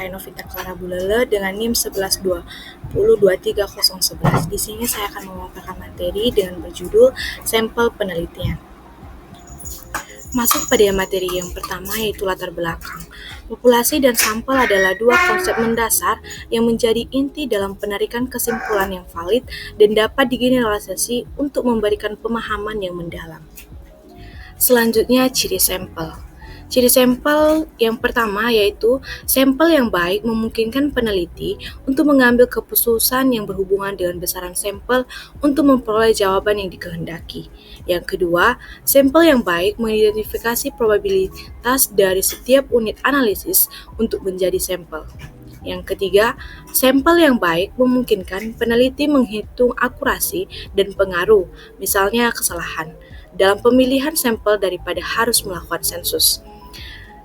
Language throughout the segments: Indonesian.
saya Novita Clara Bulele dengan NIM 1120230011. Di sini saya akan memaparkan materi dengan berjudul sampel penelitian. Masuk pada materi yang pertama, yaitu latar belakang. Populasi dan sampel adalah dua konsep mendasar yang menjadi inti dalam penarikan kesimpulan yang valid dan dapat digeneralisasi untuk memberikan pemahaman yang mendalam. Selanjutnya, ciri sampel. Ciri sampel yang pertama yaitu sampel yang baik memungkinkan peneliti untuk mengambil keputusan yang berhubungan dengan besaran sampel untuk memperoleh jawaban yang dikehendaki. Yang kedua, sampel yang baik mengidentifikasi probabilitas dari setiap unit analisis untuk menjadi sampel. Yang ketiga, sampel yang baik memungkinkan peneliti menghitung akurasi dan pengaruh, misalnya kesalahan, dalam pemilihan sampel daripada harus melakukan sensus.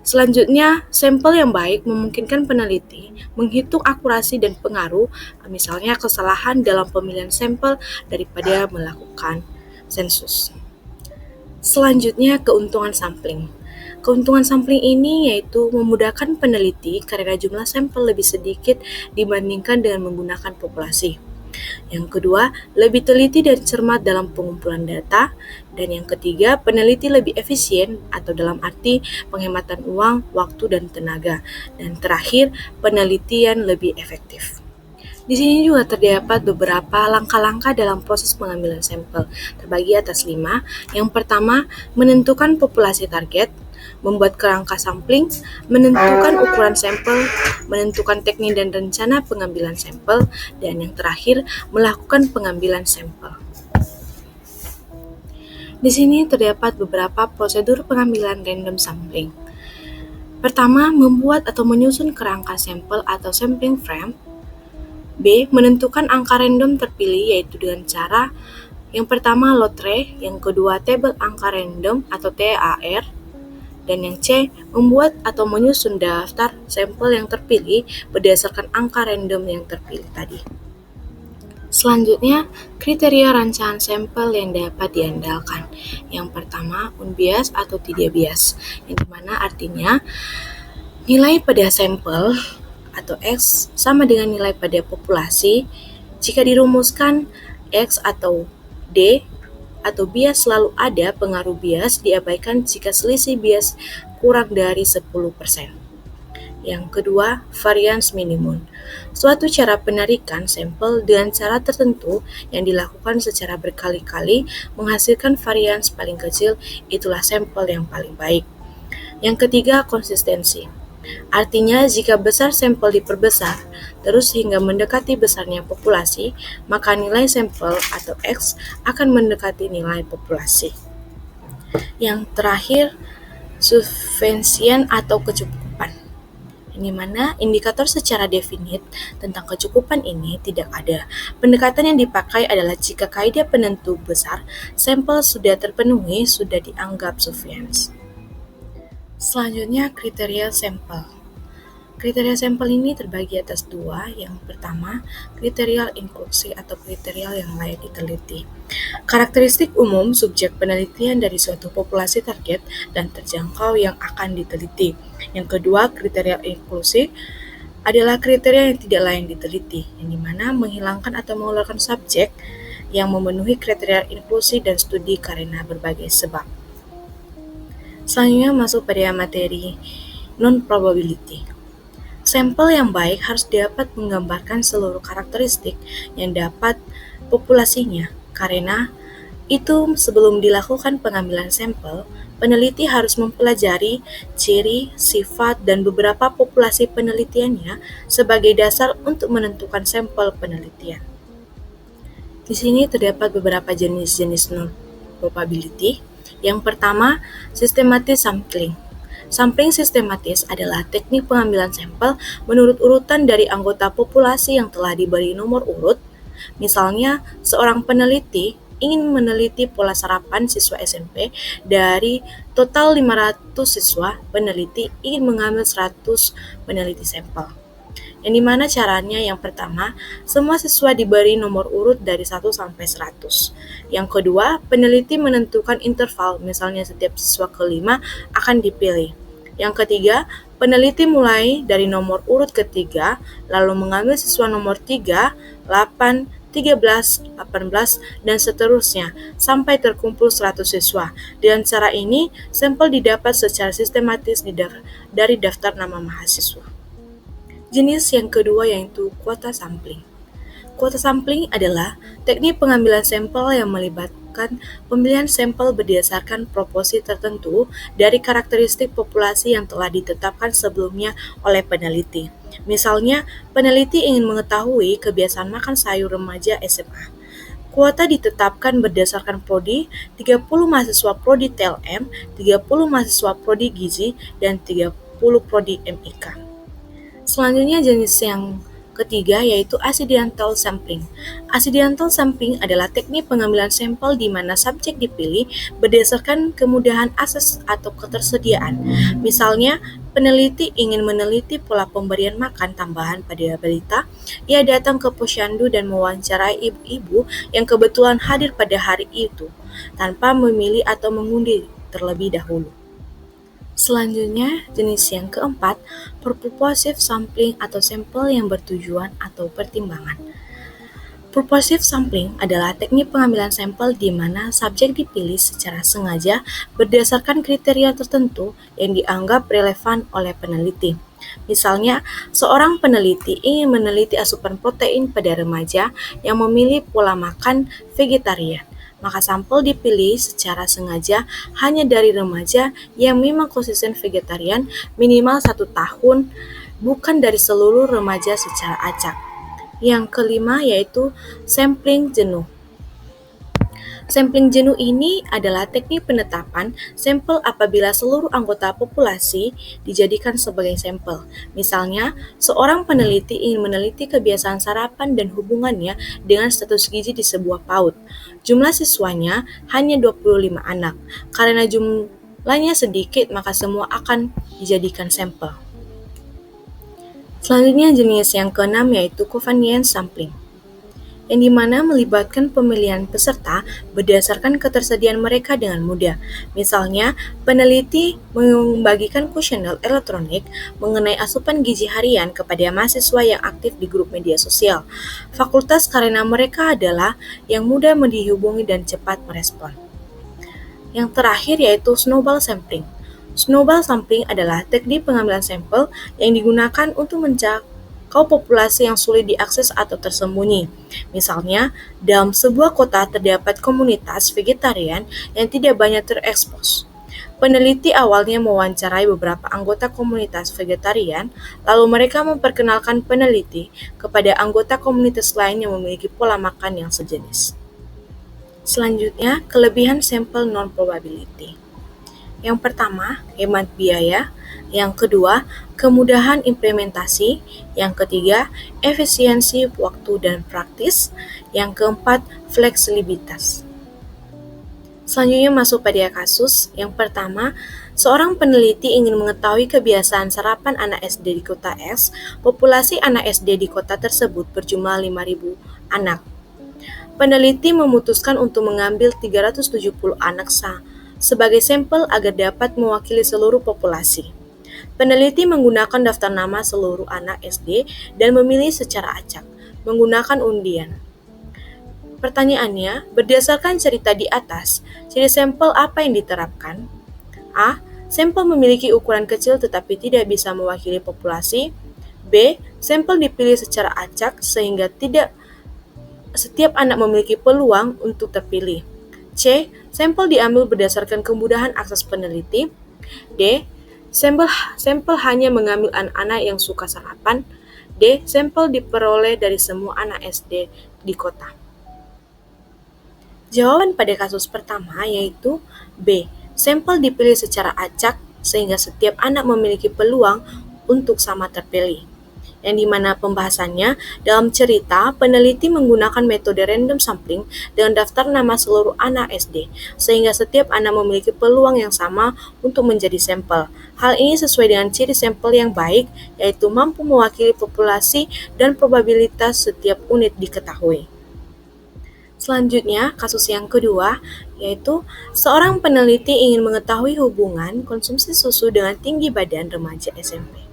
Selanjutnya, sampel yang baik memungkinkan peneliti menghitung akurasi dan pengaruh, misalnya kesalahan dalam pemilihan sampel daripada melakukan sensus. Selanjutnya, keuntungan sampling. Keuntungan sampling ini yaitu memudahkan peneliti karena jumlah sampel lebih sedikit dibandingkan dengan menggunakan populasi. Yang kedua, lebih teliti dan cermat dalam pengumpulan data. Dan yang ketiga, peneliti lebih efisien atau dalam arti penghematan uang, waktu, dan tenaga. Dan terakhir, penelitian lebih efektif. Di sini juga terdapat beberapa langkah-langkah dalam proses pengambilan sampel, terbagi atas 5. Yang pertama, menentukan populasi target, membuat kerangka sampling, menentukan ukuran sampel, menentukan teknik dan rencana pengambilan sampel, dan yang terakhir, melakukan pengambilan sampel. Di sini terdapat beberapa prosedur pengambilan random sampling. Pertama, membuat atau menyusun kerangka sampel atau sampling frame. B. Menentukan angka random terpilih yaitu dengan cara yang pertama lotre, yang kedua tabel angka random atau TAR, dan yang C. Membuat atau menyusun daftar sampel yang terpilih berdasarkan angka random yang terpilih tadi. Selanjutnya, kriteria rancangan sampel yang dapat diandalkan. Yang pertama, unbiased atau tidak bias, yang dimana artinya nilai pada sampel atau X sama dengan nilai pada populasi jika dirumuskan X atau D atau bias selalu ada, pengaruh bias diabaikan jika selisih bias kurang dari 10%. Yang kedua, variance minimum. Suatu cara penarikan sampel dengan cara tertentu yang dilakukan secara berkali-kali menghasilkan varians paling kecil, itulah sampel yang paling baik. Yang ketiga, konsistensi. Artinya, jika besar sampel diperbesar terus hingga mendekati besarnya populasi, maka nilai sampel atau X akan mendekati nilai populasi. Yang terakhir, sufficient atau kecukupan, di mana indikator secara definit tentang kecukupan ini tidak ada. Pendekatan yang dipakai adalah jika kaidah penentu besar sampel sudah terpenuhi, sudah dianggap sufficient. Selanjutnya, kriteria sampel. Kriteria sampel ini terbagi atas 2. Yang pertama, kriteria inklusi atau kriteria yang layak diteliti. Karakteristik umum subjek penelitian dari suatu populasi target dan terjangkau yang akan diteliti. Yang kedua, kriteria inklusi adalah kriteria yang tidak layak diteliti, yang dimana menghilangkan atau mengeluarkan subjek yang memenuhi kriteria inklusi dan studi karena berbagai sebab. Selanjutnya masuk pada materi non-probability. Sampel yang baik harus dapat menggambarkan seluruh karakteristik yang dapat populasinya. Karena itu sebelum dilakukan pengambilan sampel, peneliti harus mempelajari ciri, sifat, dan beberapa populasi penelitiannya sebagai dasar untuk menentukan sampel penelitian. Di sini terdapat beberapa jenis-jenis non-probability. Yang pertama, systematic sampling. Sampling sistematis adalah teknik pengambilan sampel menurut urutan dari anggota populasi yang telah diberi nomor urut. Misalnya, seorang peneliti ingin meneliti pola sarapan siswa SMP dari total 500 siswa, peneliti ingin mengambil 100 peneliti sampel. Yang dimana caranya yang pertama, semua siswa diberi nomor urut dari 1 sampai 100. Yang kedua, peneliti menentukan interval, misalnya setiap siswa kelima akan dipilih. Yang ketiga, Peneliti mulai dari nomor urut ketiga, lalu mengambil siswa nomor 3, 8, 13, 18, dan seterusnya, sampai terkumpul 100 siswa. Dengan cara ini, sampel didapat secara sistematis dari daftar nama mahasiswa. Jenis yang kedua yaitu kuota sampling. Kuota sampling adalah teknik pengambilan sampel yang melibatkan pemilihan sampel berdasarkan proporsi tertentu dari karakteristik populasi yang telah ditetapkan sebelumnya oleh peneliti. Misalnya, peneliti ingin mengetahui kebiasaan makan sayur remaja SMA. Kuota ditetapkan berdasarkan prodi, 30 mahasiswa prodi TLM, 30 mahasiswa prodi Gizi, dan 30 prodi MIK. Selanjutnya jenis yang ketiga yaitu accidental sampling. Accidental sampling adalah teknik pengambilan sampel di mana subjek dipilih berdasarkan kemudahan akses atau ketersediaan. Misalnya, peneliti ingin meneliti pola pemberian makan tambahan pada balita, ia datang ke posyandu dan mewawancarai ibu-ibu yang kebetulan hadir pada hari itu, tanpa memilih atau mengundi terlebih dahulu. Selanjutnya, jenis yang keempat, purposive sampling atau sampel yang bertujuan atau pertimbangan. Purposive sampling adalah teknik pengambilan sampel di mana subjek dipilih secara sengaja berdasarkan kriteria tertentu yang dianggap relevan oleh peneliti. Misalnya, seorang peneliti ingin meneliti asupan protein pada remaja yang memilih pola makan vegetarian, maka sampel dipilih secara sengaja hanya dari remaja yang memang konsisten vegetarian minimal 1 tahun, bukan dari seluruh remaja secara acak. Yang kelima yaitu sampling jenuh. Sampling jenuh ini adalah teknik penetapan sampel apabila seluruh anggota populasi dijadikan sebagai sampel. Misalnya, seorang peneliti ingin meneliti kebiasaan sarapan dan hubungannya dengan status gizi di sebuah PAUD. Jumlah siswanya hanya 25 anak. Karena jumlahnya sedikit, maka semua akan dijadikan sampel. Selanjutnya jenis yang keenam yaitu convenience sampling, yang dimana melibatkan pemilihan peserta berdasarkan ketersediaan mereka dengan mudah. Misalnya, peneliti membagikan kuesioner elektronik mengenai asupan gizi harian kepada mahasiswa yang aktif di grup media sosial fakultas karena mereka adalah yang mudah dihubungi dan cepat merespon. Yang terakhir yaitu snowball sampling. Snowball sampling adalah teknik pengambilan sampel yang digunakan untuk menjangkau populasi yang sulit diakses atau tersembunyi. Misalnya, dalam sebuah kota terdapat komunitas vegetarian yang tidak banyak terekspos. Peneliti awalnya mewawancarai beberapa anggota komunitas vegetarian, lalu mereka memperkenalkan peneliti kepada anggota komunitas lain yang memiliki pola makan yang sejenis. Selanjutnya, kelebihan sampel non-probability. Yang pertama, hemat biaya. Yang kedua, kemudahan implementasi. Yang ketiga, efisiensi waktu dan praktis. Yang keempat, fleksibilitas. Selanjutnya masuk pada kasus. Yang pertama, seorang peneliti ingin mengetahui kebiasaan sarapan anak SD di kota S. Populasi anak SD di kota tersebut berjumlah 5.000 anak. Peneliti memutuskan untuk mengambil 370 anak sebagai sampel agar dapat mewakili seluruh populasi. Peneliti menggunakan daftar nama seluruh anak SD dan memilih secara acak, menggunakan undian. Pertanyaannya, berdasarkan cerita di atas, ciri sampel apa yang diterapkan? A. Sampel memiliki ukuran kecil tetapi tidak bisa mewakili populasi. B. Sampel dipilih secara acak sehingga tidak setiap anak memiliki peluang untuk terpilih. C. Sampel diambil berdasarkan kemudahan akses peneliti. D. Sampel hanya mengambil anak-anak yang suka sarapan. D. Sampel diperoleh dari semua anak SD di kota. Jawaban pada kasus pertama yaitu B. Sampel dipilih secara acak sehingga setiap anak memiliki peluang untuk sama terpilih. Yang dimana pembahasannya dalam cerita, peneliti menggunakan metode random sampling dengan daftar nama seluruh anak SD, sehingga setiap anak memiliki peluang yang sama untuk menjadi sampel. Hal ini sesuai dengan ciri sampel yang baik, yaitu mampu mewakili populasi dan probabilitas setiap unit diketahui. Selanjutnya, kasus yang kedua, yaitu seorang peneliti ingin mengetahui hubungan konsumsi susu dengan tinggi badan remaja SMP.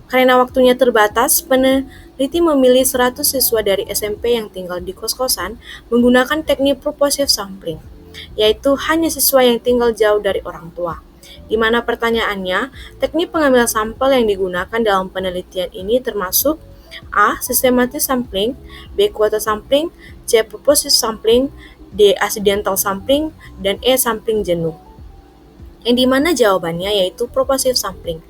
Karena waktunya terbatas, peneliti memilih 100 siswa dari SMP yang tinggal di kos-kosan menggunakan teknik purposive sampling, yaitu hanya siswa yang tinggal jauh dari orang tua. Di mana pertanyaannya, teknik pengambilan sampel yang digunakan dalam penelitian ini termasuk A. Systematic sampling, B. Quota sampling, C. Purposive sampling, D. Accidental sampling, dan E. Sampling jenuh. Yang dimana jawabannya yaitu purposive sampling.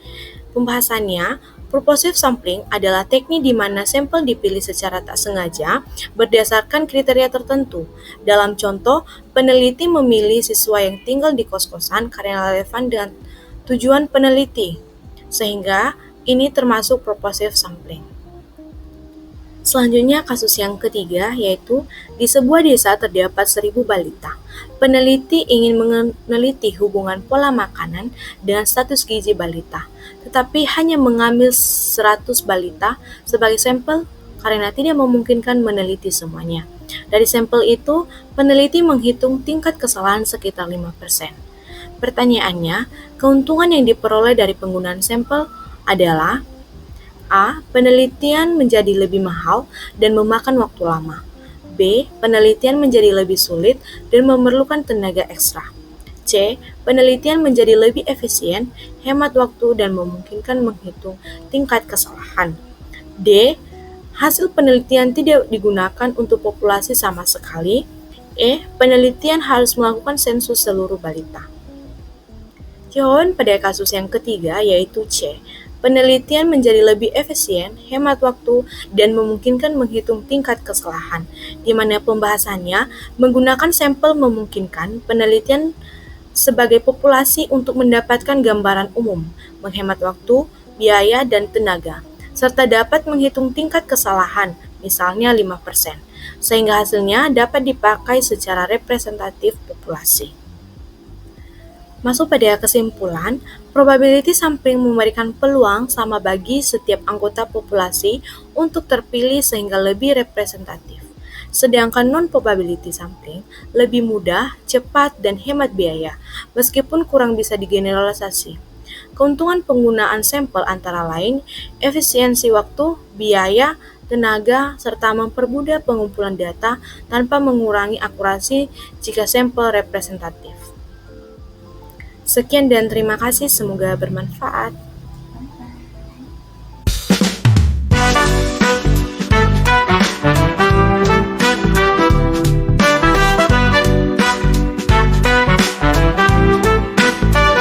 Pembahasannya, purposive sampling adalah teknik di mana sampel dipilih secara tak sengaja berdasarkan kriteria tertentu. Dalam contoh, peneliti memilih siswa yang tinggal di kos-kosan karena relevan dengan tujuan peneliti, sehingga ini termasuk purposive sampling. Selanjutnya kasus yang ketiga yaitu di sebuah desa terdapat 1.000 balita. Peneliti ingin meneliti hubungan pola makanan dengan status gizi balita, tetapi hanya mengambil 100 balita sebagai sampel karena tidak memungkinkan meneliti semuanya. Dari sampel itu, peneliti menghitung tingkat kesalahan sekitar 5%. Pertanyaannya, keuntungan yang diperoleh dari penggunaan sampel adalah A. Penelitian menjadi lebih mahal dan memakan waktu lama. B. Penelitian menjadi lebih sulit dan memerlukan tenaga ekstra. C. Penelitian menjadi lebih efisien, hemat waktu, dan memungkinkan menghitung tingkat kesalahan. D. Hasil penelitian tidak digunakan untuk populasi sama sekali. E. Penelitian harus melakukan sensus seluruh balita. Jawaban pada kasus yang ketiga yaitu C. Penelitian menjadi lebih efisien, hemat waktu, dan memungkinkan menghitung tingkat kesalahan, di mana pembahasannya menggunakan sampel memungkinkan penelitian sebagai populasi untuk mendapatkan gambaran umum, menghemat waktu, biaya, dan tenaga, serta dapat menghitung tingkat kesalahan, misalnya 5%, sehingga hasilnya dapat dipakai secara representatif populasi. Masuk pada kesimpulan, probability sampling memberikan peluang sama bagi setiap anggota populasi untuk terpilih sehingga lebih representatif. Sedangkan non-probability sampling lebih mudah, cepat, dan hemat biaya, meskipun kurang bisa digeneralisasi. Keuntungan penggunaan sampel antara lain efisiensi waktu, biaya, tenaga, serta mempermudah pengumpulan data tanpa mengurangi akurasi jika sampel representatif. Sekian dan terima kasih, semoga bermanfaat.